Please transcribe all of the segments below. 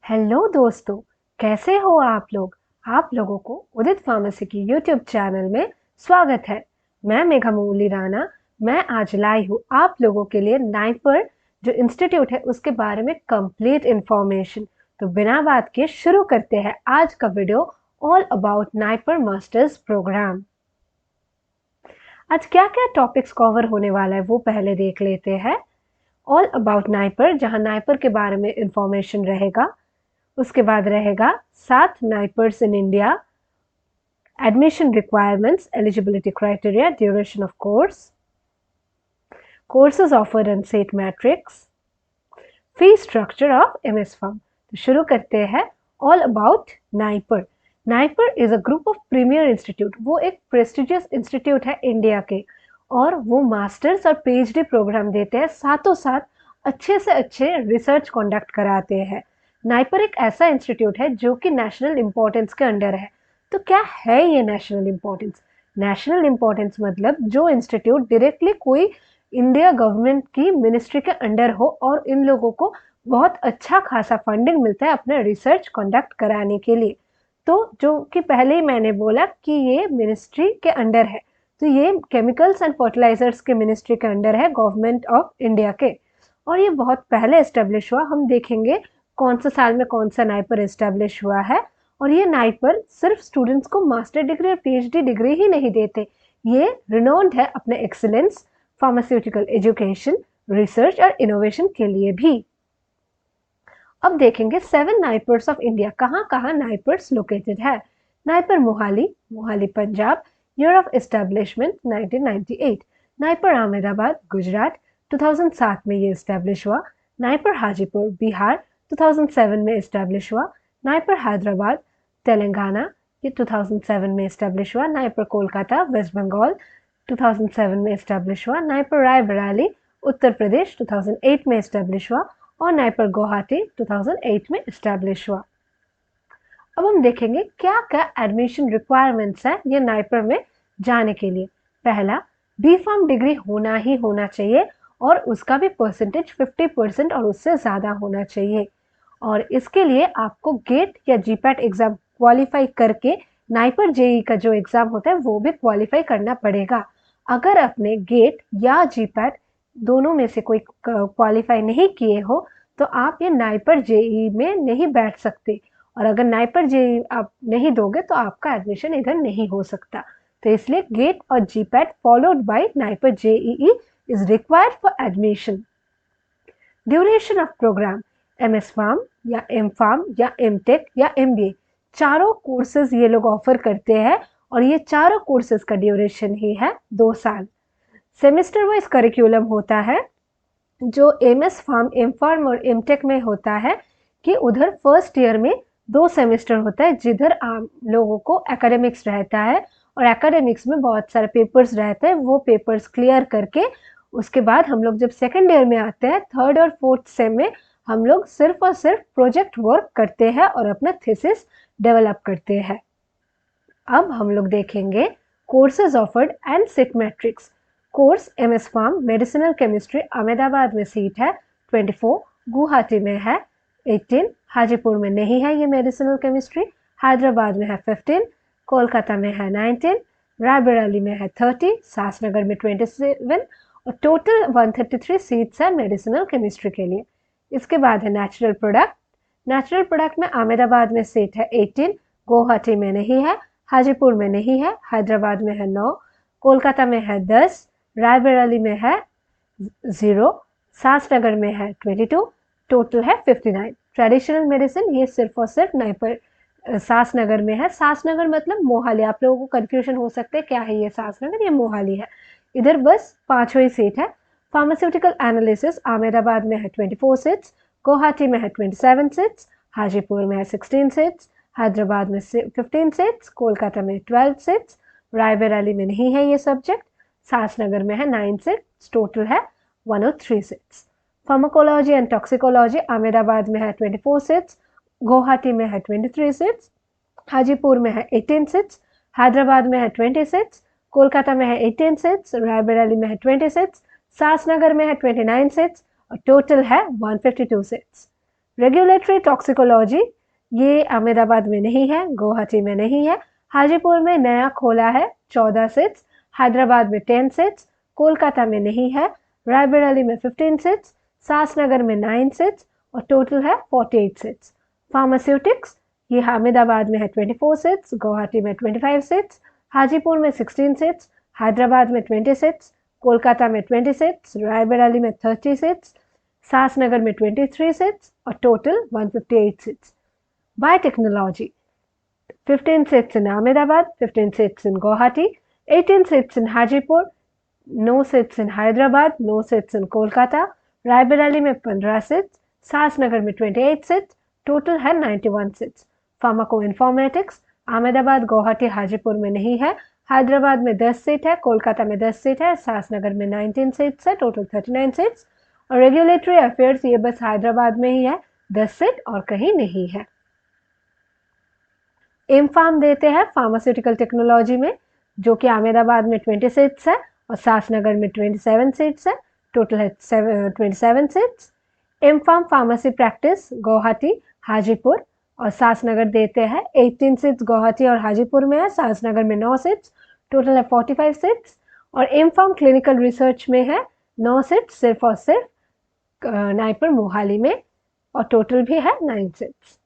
Hello दोस्तों, कैसे हो आप लोग। आप लोगों को उदित फार्मेसी की यूट्यूब चैनल में स्वागत है। मैं मेघा मूली राणा। मैं आज लाई हूँ आप लोगों के लिए नाइपर जो इंस्टीट्यूट है उसके बारे में कंप्लीट इंफॉर्मेशन। तो बिना बात के शुरू करते हैं आज का video all about NIPER masters program. आज क्या क्या टॉपिक्स कवर होने वाला है वो पहले देख लेते हैं। ऑल अबाउट नाइपर, जहां नाइपर के बारे में इंफॉर्मेशन रहेगा। उसके बाद रहेगा 7 NIPERs in India, admission requirements, eligibility criteria, duration of course, courses offered and seat matrix, fee structure of MS pharm. तो शुरू करते हैं all about NIPER. NIPER is a group of premier institute. वो एक प्रेस्टिजियस इंस्टीट्यूट है India के, और वो मास्टर्स और पीएचडी प्रोग्राम देते हैं, साथों साथ अच्छे से अच्छे रिसर्च कंडक्ट कराते हैं। नाइपर एक ऐसा इंस्टीट्यूट है जो कि नेशनल इंपॉर्टेंस के अंडर है। तो क्या है ये नेशनल इंपॉर्टेंस? नेशनल इंपॉर्टेंस मतलब जो इंस्टीट्यूट डायरेक्टली कोई इंडिया गवर्नमेंट की मिनिस्ट्री के अंडर हो और इन लोगों को बहुत अच्छा खासा फंडिंग मिलता है अपना रिसर्च कंडक्ट कराने के लिए। तो जो कि पहले ही मैंने बोला कि ये मिनिस्ट्री के अंडर है, तो ये केमिकल्स एंड फर्टिलाइजर्स के मिनिस्ट्री के अंडर है, गवर्नमेंट ऑफ इंडिया के। और ये बहुत पहले एस्टेब्लिश हुआ। हम देखेंगे कौन सा साल में कौन सा नाइपर एस्टेब्लिश हुआ है। और ये नाइपर सिर्फ स्टूडेंट्स को मास्टर डिग्री और पीएचडी डिग्री ही नहीं देते, ये रिनोन्ड है अपने एक्सीलेंस फार्मास्यूटिकल एजुकेशन, रिसर्च और इनोवेशन के लिए भी। अब देखेंगे 7 नाइपर्स ऑफ इंडिया, कहाँ कहाँ नाइपर्स लोकेटेड है। NIPER Mohali, Mohali Punjab, year of establishment 1998। NIPER Ahmedabad, Gujarat, 2007 में ये एस्टेब्लिश हुआ। नाइपर हाजीपुर, बिहार, 2007 में एस्टेब्लिश हुआ। नाइपर हैदराबाद, तेलंगाना, ये 2007 में एस्टेब्लिश हुआ। नाइपर कोलकाता, वेस्ट बंगाल, 2007 में एस्टेब्लिश हुआ। नाइपर रायबरेली, उत्तर प्रदेश, 2008 में एस्टेब्लिश हुआ। और नाइपर गुवाहाटी 2008 में एस्टेब्लिश हुआ। अब हम देखेंगे क्या क्या एडमिशन रिक्वायरमेंट्स हैं ये नाइपर में जाने के लिए। पहला, बी फार्म डिग्री होना ही होना चाहिए, और उसका भी परसेंटेज 50% और उससे ज़्यादा होना चाहिए। और इसके लिए आपको गेट या जीपैट एग्ज़ाम क्वालिफाई करके नाइपर जेई का जो एग्ज़ाम होता है वो भी क्वालिफाई करना पड़ेगा। अगर आपने गेट या जीपैट दोनों में से कोई क्वालिफाई नहीं किए हो तो आप ये नाइपर जेई में नहीं बैठ सकते, और अगर नाइपर जेई आप नहीं दोगे तो आपका एडमिशन इधर नहीं हो सकता। तो इसलिए गेट और GPAT followed by NIPER JEE is required for admission. Duration of program, MS pharm या एम फार्म या एम टेक या एमबीए, चारों कोर्सेज ये लोग ऑफर करते हैं, और ये चारों कोर्सेज का ड्यूरेशन ही है 2 साल। सेमेस्टर वाइज करिकुलम होता है। जो एमएस फार्म, एम फार्म और एम टेक में होता है कि उधर फर्स्ट ईयर में 2 सेमेस्टर होता है, जिधर आप लोगों को एकेडमिक्स रहता है, और एकेडमिक्स में बहुत सारे पेपर्स रहते हैं। वो पेपर्स क्लियर करके उसके बाद हम लोग जब सेकेंड ईयर में आते हैं, थर्ड और फोर्थ सेम में हम लोग सिर्फ और सिर्फ प्रोजेक्ट वर्क करते हैं और अपना थीसिस डेवलप करते हैं। अब हम लोग देखेंगे courses offered and seat matrix. Course MS pharm medicinal chemistry Ahmedabad में सीट है 24, गुवाहाटी में है 18, हाजीपुर में नहीं है ये मेडिसिनल केमिस्ट्री, हैदराबाद में है 15, कोलकाता में है 19, रायबरेली में है 30, सासनगर में 27, और टोटल 133 सीट्स है मेडिसिनल केमिस्ट्री के लिए। इसके बाद है नेचुरल प्रोडक्ट। नेचुरल प्रोडक्ट में अहमदाबाद में सीट है 18, गुवाहाटी में नहीं है, हाजीपुर में नहीं है, हैदराबाद में है 9, कोलकाता में है 10, रायबरेली में है 0, सासनगर में है 22, टोटल है 59। ट्रेडिशनल मेडिसिन ये सिर्फ और सिर्फ नाइपर सासनगर में है। सासनगर मतलब मोहाली, आप लोगों को कंफ्यूजन हो सकता है क्या है ये सासनगर, ये मोहाली है। इधर बस 5 ही सीट है। फार्मास्यूटिकल एनालिसिस अहमदाबाद में है 24 सीट्स, गुवाहाटी में है 27 सीट्स, हाजीपुर में है 16 सीट्स, हैदराबाद में 15 सीट्स, कोलकाता में 12 सीट्स, रायबरेली में नहीं है ये सब्जेक्ट, सासनगर में है 9 सीट्स, टोटल है 103 seats. Pharmacology and toxicology Ahmedabad में है 24 सीट्स, गुवाहाटी में है 23 सीट्स, हाजीपुर में है 18 सीट्स, हैदराबाद में है 20 सीट्स, कोलकाता में है 18 सीट्स, रायबरेली में है 20 सीट्स, सासनगर में है 29 सीट्स, और टोटल है 152 सीट्स। रेगुलेटरी टॉक्सिकोलॉजी ये अहमदाबाद में नहीं है, गुवाहाटी में नहीं है, हाजीपुर में नया खोला है 14 सीट्स, हैदराबाद में 10 सीट्स, कोलकाता में नहीं है, रायबरेली में 15 सीट्स, सासनगर में 9 सीट्स और टोटल है 48 सीट्स। फार्मास्यूटिक्स ये अहमदाबाद में है 24 सीट्स, गुवाहाटी में 25 सीट्स, हाजीपुर में 16 सीट्स, हैदराबाद में 20 सीट्स, कोलकाता में 20 सीट्स, रायबरेली में 30 सीट्स, सासनगर में 23 सीट्स और total 158 seats. Biotechnology 15 seats in Ahmedabad, 15 seats in Guwahati, 18 seats in Hajipur, no seats in Hyderabad, no seats in Kolkata, Raebareli में 15 सीट्स, सासनगर में 28 सीट्स, टोटल है 91 seats. Pharmaco informatics Ahmedabad, Guwahati, Hajipur में नहीं है, हैदराबाद में 10 सीट है, कोलकाता में 10 सीट है, सासनगर में 19 सीट्स है, टोटल 39 सीट्स। और रेगुलेटरी अफेयर्स ये बस हैदराबाद में ही है, 10 सीट और कहीं नहीं है। एमफार्म देते हैं फार्मास्यूटिकल टेक्नोलॉजी में, जो कि अहमदाबाद में 20 सीट्स है और सासनगर में 27 सीट्स है, टोटल है 27 seats. M form pharmacy practice Guwahati, Hajipur और सासनगर देते हैं 18 सीट्स गुवाहाटी और हाजीपुर में है, सासनगर में 9 सीट्स, टोटल है 45 सीट्स। और एमफार्म क्लिनिकल रिसर्च में है 9 सीट्स सिर्फ और सिर्फ नाइपर मोहाली में और टोटल भी है 9 सीट्स।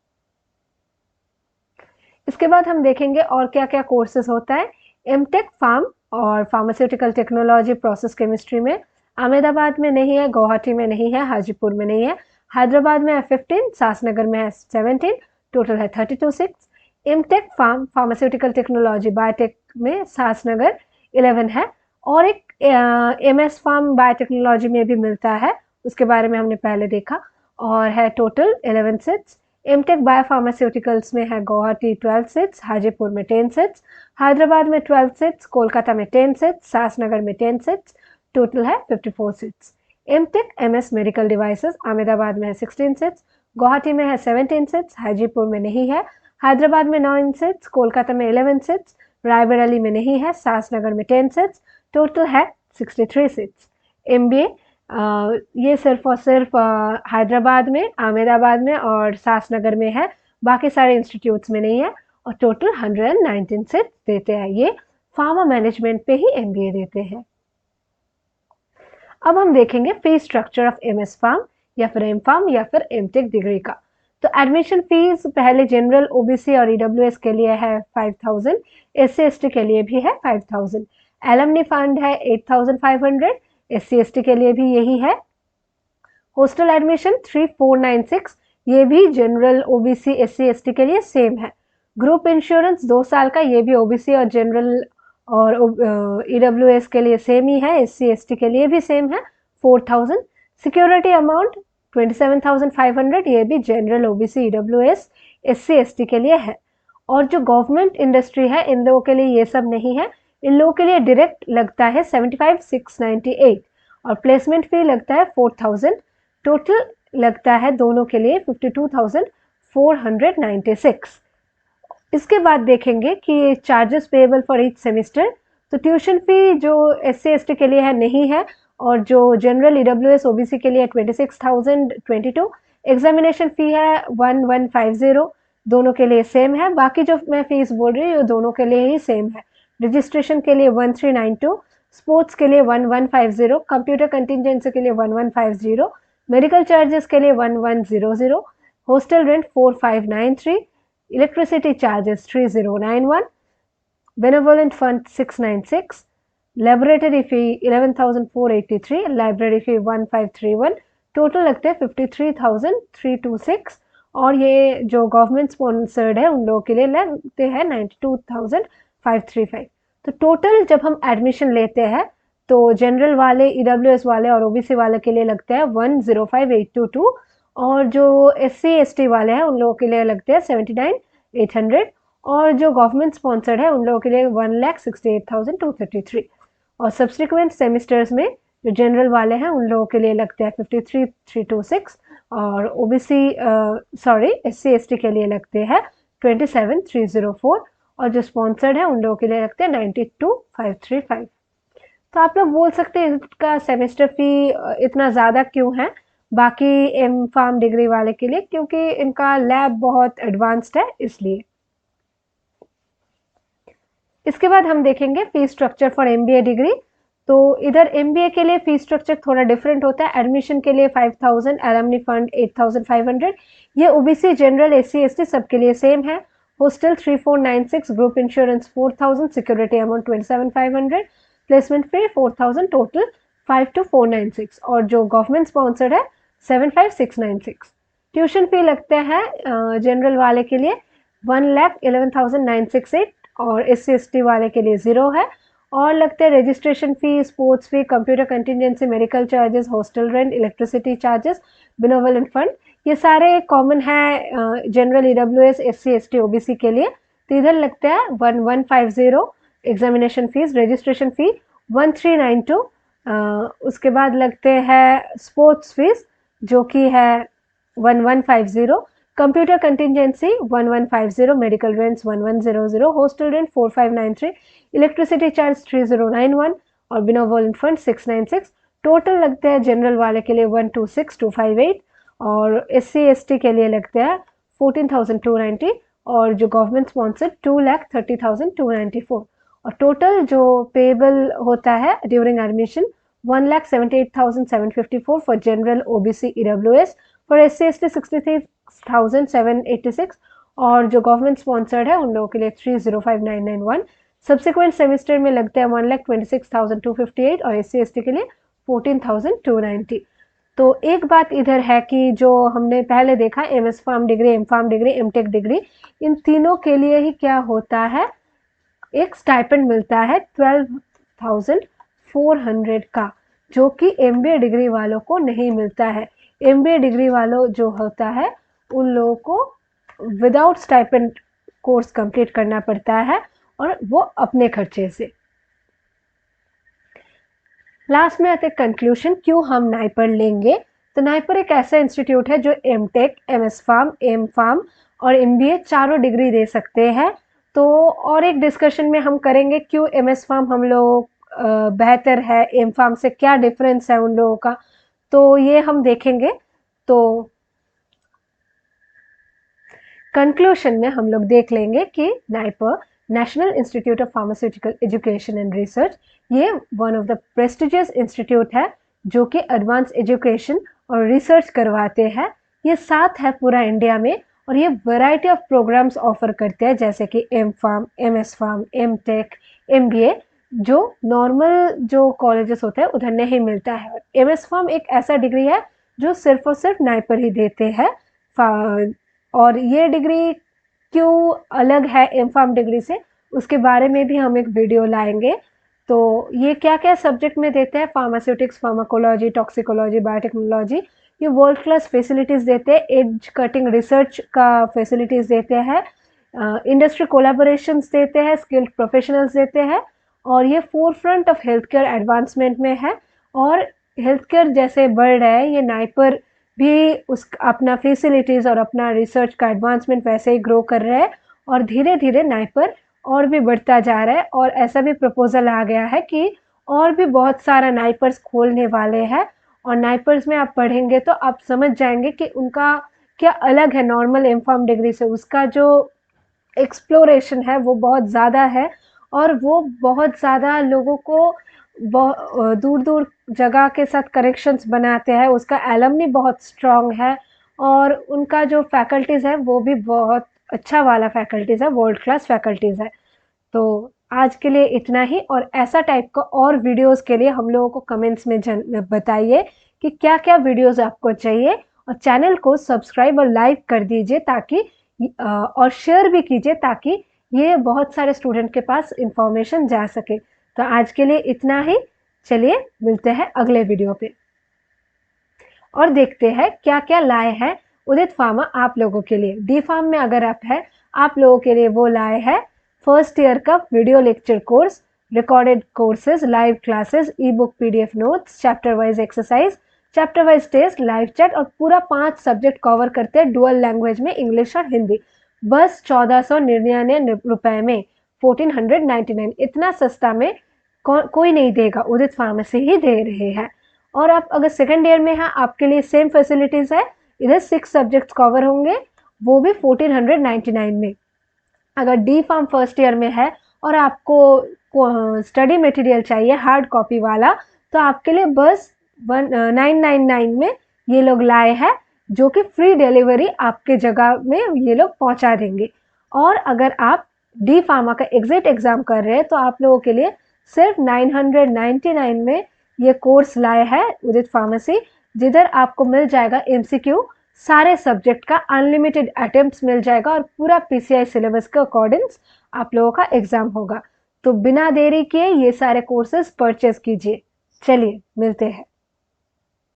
इसके बाद हम देखेंगे और क्या क्या कोर्सेज होता है। एमटेक फार्म और फार्मास्यूटिकल टेक्नोलॉजी प्रोसेस केमिस्ट्री में अहमदाबाद में नहीं है, गुवाहाटी में नहीं है, हाजीपुर में नहीं है, हैदराबाद में है 15, सासनगर में है 17, टोटल है 32 seats. M tech pharm pharmaceutical technology biotech में सासनगर 11 है और एक एमएस फार्म बायोटेक्नोलॉजी में भी मिलता है, उसके बारे में हमने पहले देखा और है टोटल 11 सीट्स। एमटेक बायोफार्मास्यूटिकल्स में है गुवाहाटी 12 सीट्स, हाजीपुर में 10 सीट्स, हैदराबाद में 12 सीट्स, कोलकाता में 10 सीट्स, सासनगर में 10 सीट्स, टोटल है 54 seats. M tech MS medical devices Ahmedabad में है 16 सीट्स, गुवाहाटी में है 17 सीट्स, हाजीपुर में नहीं है, हैदराबाद में 9 सीट्स, कोलकाता में 11 सीट्स, रायबरेली में नहीं है, सासनगर में 10 सीट्स, टोटल है 63 सीट्स। एमबीए ये सिर्फ और सिर्फ हैदराबाद में, अहमदाबाद में और सासनगर में है, बाकी सारे इंस्टीट्यूट्स में नहीं है और टोटल 119 सीट देते हैं। ये फार्मा मैनेजमेंट पे ही एमबीए देते हैं। अब हम देखेंगे fees structure of MS pharm या फिर एम फार्म या फिर एमटेक डिग्री का। तो एडमिशन फीस पहले जनरल, ओबीसी और ईडब्ल्यूएस के लिए है 5000, एससी एसटी के लिए भी है 5000, एलुमनी फंड है 8500, एससी एसटी के लिए भी यही है। हॉस्टल एडमिशन 3496, ये भी जनरल, ओबीसी, एससी एसटी के लिए सेम है। ग्रुप इंश्योरेंस 2 साल का, ये भी ओबीसी और जनरल और ईडब्ल्यूएस के लिए सेम ही है, एससी एसटी के लिए भी सेम है 4000। सिक्योरिटी अमाउंट 27500, ये भी general, OBC, EWS, SC ST के लिए है। और जो गवर्नमेंट इंडस्ट्री है इन लोगों के लिए ये सब नहीं है, इन लोगों के लिए डायरेक्ट लगता है 75,698 और प्लेसमेंट फी लगता है 4000, टोटल लगता है दोनों के लिए 52,496। इसके बाद देखेंगे कि charges payable for each semester. तो ट्यूशन फी जो एससी एसटी के लिए है नहीं है और जो जनरल, ईडब्ल्यूएस, ओबीसी के लिए 26,022। एग्जामिनेशन फी है 1150, दोनों के लिए सेम है। बाकी जो मैं फीस बोल रही हूँ दोनों के लिए ही सेम है। रजिस्ट्रेशन के लिए 1392, स्पोर्ट्स के लिए 1150, कंप्यूटर कंटिजेंसी के लिए 1150, मेडिकल चार्जेस के लिए 1100, hostel rent 4593, electricity charges 3091, benevolent fund 696, laboratory fee 11,483, library fee 1531, total लगते हैं 53,326 और ये जो गवर्नमेंट स्पॉन्सर्ड है उन लोगों के लिए लगते हैं 92,535। तो टोटल जब हम एडमिशन लेते हैं तो जनरल वाले, ईडब्ल्यूएस वाले और ओबीसी वाले के लिए लगते हैं 105,822 और जो एससी एसटी वाले हैं उन लोगों के लिए लगते हैं 79,800 और जो गवर्नमेंट स्पॉन्सर्ड है उन लोगों के लिए 1,68,233 और सब्सिक्वेंट सेमेस्टर्स में जो जनरल वाले हैं उन लोगों के लिए लगते हैं 53,326 और एससी एसटी के लिए लगते हैं 27,304 और जो स्पॉन्सर्ड है उन लोगों के लिए लगते हैं 92,535। तो आप लोग बोल सकते हैं इसका सेमेस्टर फी इतना ज़्यादा क्यों है, बाकी एम फार्म डिग्री वाले के लिए, क्योंकि इनका लैब बहुत एडवांस्ड है इसलिए। इसके बाद हम देखेंगे fees structure for MBA degree. तो इधर एमबीए के लिए फीस स्ट्रक्चर थोड़ा डिफरेंट होता है। एडमिशन के लिए 5000, एलमनी फंड 8500। ये ओबीसी, जनरल, एससी, एसटी सबके लिए सेम है। Hostel 3496, group insurance 4000, security amount 27500, placement fee 4000, total 52496। और जो गवर्नमेंट स्पॉन्सर्ड है 75696। ट्यूशन फी लगते हैं जनरल वाले के लिए 1,11,968 और एससी एसटी वाले के लिए 0 है। और लगते हैं registration fee, sports fee, computer contingency, medical charges, hostel rent, electricity charges, benevolent fund, ये सारे कॉमन है general, EWS, SC ST, OBC के लिए। तो इधर लगता है 1150 एग्जामिनेशन फीस, रजिस्ट्रेशन फी 1392। उसके बाद लगते हैं स्पोर्ट्स फीस जो कि है 1150, computer contingency 1150, medical rents 1100, hostel rent 4593, electricity charge 3091 और बेनेवोलेंट फंड 696। टोटल लगते हैं जनरल वाले के लिए 126258 और एससी एसटी के लिए लगते हैं 14,290 और जो गवर्नमेंट स्पॉन्सर्ड 2,30,294। और टोटल जो पेबल होता है during admission 1,78,754 for general, OBC, EWS, for SC ST 63,786 और जो गवर्नमेंट स्पॉन्सर्ड है उन लोगों के लिए 305,991। सब्सिक्वेंट सेमेस्टर में लगता है 1,26,258 और एससी एसटी के लिए 14,290। तो एक बात इधर है कि जो हमने पहले देखा MS pharm degree, M pharm degree, MTech degree, इन तीनों के लिए ही क्या होता है, एक स्टाइपेंड मिलता है 12,400 का, जो कि एमबीए डिग्री वालों को नहीं मिलता है। एमबीए डिग्री वालों जो होता है उन लोगों को विदाउट स्टाइपेंड कोर्स कंप्लीट करना पड़ता है और वो अपने खर्चे से। लास्ट में आते कंक्लूजन, क्यों हम नाइपर लेंगे। तो नाइपर एक ऐसा इंस्टीट्यूट है जो M tech, MS pharm, M pharm और एमबीए चारों डिग्री दे सकते हैं। तो और एक डिस्कशन में हम करेंगे क्यों एमएस फार्म हम लोग बेहतर है, एम फार्म से क्या डिफरेंस है उन लोगों का, तो ये हम देखेंगे। तो कंक्लूजन में हम लोग देख लेंगे कि NIPER, national institute of pharmaceutical education and research, ये one of the prestigious institute है जो कि एडवांस एजुकेशन और रिसर्च करवाते हैं। ये 7 है पूरा इंडिया में और ये वैरायटी ऑफ प्रोग्राम्स ऑफर करते हैं जैसे कि M pharm, MS pharm, M tech, MBA, जो नॉर्मल जो कॉलेजेस होते हैं उधर नहीं मिलता है। एमएस फार्म एक ऐसा डिग्री है जो सिर्फ और सिर्फ नाइपर ही देते हैं। और ये डिग्री क्यों अलग है एम फार्म डिग्री से, उसके बारे में भी हम एक वीडियो लाएंगे। तो ये क्या क्या सब्जेक्ट में देते हैं, फार्मास्यूटिक्स, फार्माकोलॉजी, टॉक्सिकोलॉजी, बायोटेक्नोलॉजी, ये वर्ल्ड क्लास फैसिलिटीज़ देते हैं, एज कटिंग रिसर्च का फैसिलिटीज़ देते हैं, इंडस्ट्री कोलैबोरेशंस देते हैं, स्किल्ड प्रोफेशनल्स देते हैं और ये four front of health care advancement में है। और हेल्थ केयर जैसे बढ़ रहा है, ये नाइपर भी उस अपना फैसिलिटीज़ और अपना रिसर्च का एडवांसमेंट वैसे ही ग्रो कर रहा है और धीरे धीरे नाइपर और भी बढ़ता जा रहा है। और ऐसा भी प्रपोजल आ गया है कि और भी बहुत सारा नाइपर्स खोलने वाले हैं और नाइपर्स में आप पढ़ेंगे तो आप समझ जाएंगे कि उनका क्या अलग है नॉर्मल एम फार्म डिग्री से। उसका जो एक्सप्लोरेशन है वो बहुत ज़्यादा है और वो बहुत ज़्यादा लोगों को दूर दूर जगह के साथ कनेक्शंस बनाते हैं। उसका एलमनी बहुत स्ट्रॉन्ग है और उनका जो फैकल्टीज़ है वो भी बहुत अच्छा वाला फैकल्टीज़ है, वर्ल्ड क्लास फैकल्टीज़ है। तो आज के लिए इतना ही और ऐसा टाइप का और वीडियोस के लिए हम लोगों को कमेंट्स में बताइए कि क्या क्या वीडियोस आपको चाहिए और चैनल को सब्सक्राइब और लाइक कर दीजिए ताकि और शेयर भी कीजिए ताकि ये बहुत सारे स्टूडेंट के पास इंफॉर्मेशन जा सके। तो आज के लिए इतना ही, चलिए मिलते हैं अगले वीडियो पे और देखते हैं क्या क्या लाए हैं उदित फार्मा आप लोगों के लिए। डी फार्म में अगर आप है, आप लोगों के लिए वो लाए हैं फर्स्ट ईयर का video lecture course, recorded courses, live classes, e book, PDF notes, chapter wise exercise, chapter wise test, live chat और पूरा 5 सब्जेक्ट कवर करते हैं डुअल लैंग्वेज में, इंग्लिश और हिंदी, बस 1499 रुपए में, 1499। इतना सस्ता में कोई नहीं देगा, उदित फार्मेसी ही दे रहे हैं। और आप अगर सेकेंड ईयर में हैं आपके लिए सेम फैसिलिटीज़ है, इधर 6 सब्जेक्ट्स कवर होंगे, वो भी 1499 में। अगर डी फार्म फर्स्ट ईयर में है और आपको स्टडी मटेरियल चाहिए हार्ड कॉपी वाला, तो आपके लिए बस 999 में ये लोग लाए हैं, जो कि फ्री डिलीवरी आपके जगह में ये लोग पहुंचा देंगे। और अगर आप डी फार्मा का एग्जिट एग्जाम कर रहे हैं तो आप लोगों के लिए सिर्फ 999 में ये कोर्स लाए हैं उदित फार्मेसी, जिधर आपको मिल जाएगा एमसीक्यू, सारे सब्जेक्ट का अनलिमिटेड अटेम्प्ट्स मिल जाएगा और पूरा पीसीआई सिलेबस के अकॉर्डिंग आप लोगों का एग्जाम होगा। तो बिना देरी किए ये सारे कोर्सेज परचेज कीजिए। चलिए मिलते हैं।